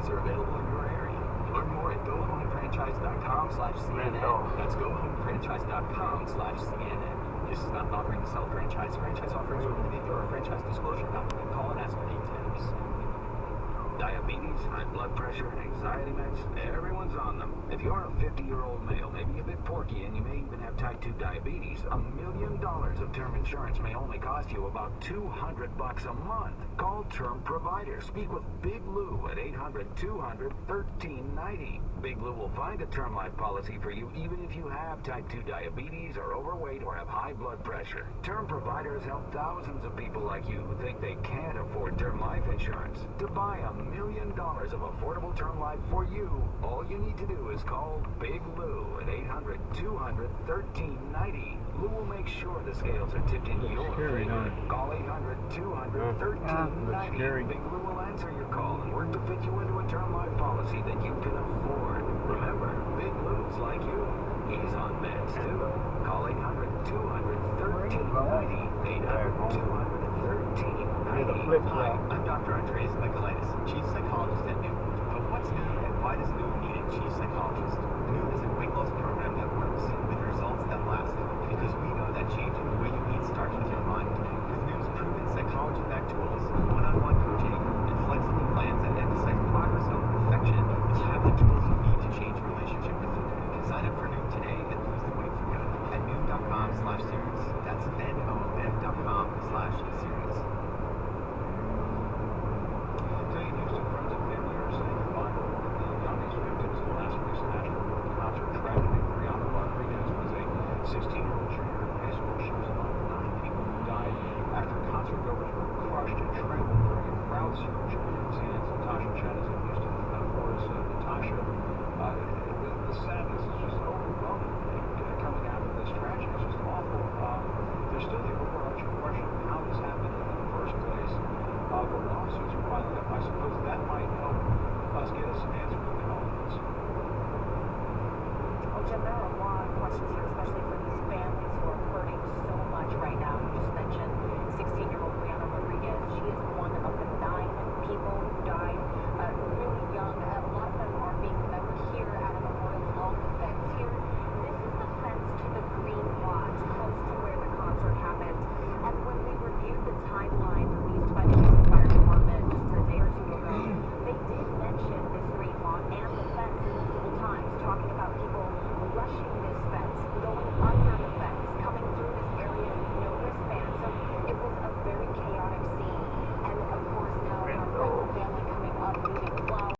diabetes are available in your area. Learn more at GoHomeFranchise.com/CNN. That's GoHomeFranchise.com/CNN. This is not an offering to sell franchise. Franchise offerings are limited through our franchise disclosure document. Call and ask for details. Diabetes, high blood pressure, anxiety meds, everyone's on them. If you're a 50-year-old male, maybe a bit porky, and you may even have type 2 diabetes, $1 million of term insurance may only cost you about $200 a month. Call Term Provider. Speak with Big Lou at 800-200-1390. Big Lou will find a term life policy for you even if you have type 2 diabetes, are overweight, or have high blood pressure. Term Providers help thousands of people like you who think they can't afford term life insurance. To buy $1 million of affordable term life for you, all you need to do is call Big Lou at 800-200-1390. Lou will make sure the scales are tipped in your favor. Call 800-200-1390. Big Lou will answer your call and work to fit you into a term life policy that you can afford. Remember, Big Lou's like you. He's on meds too. Call 800-200-1390. 800-200-1390. Hi, I'm Dr. Andreas Nicolaitis, Chief Psychologist at New. But what's new and why does New need a Chief Psychologist? New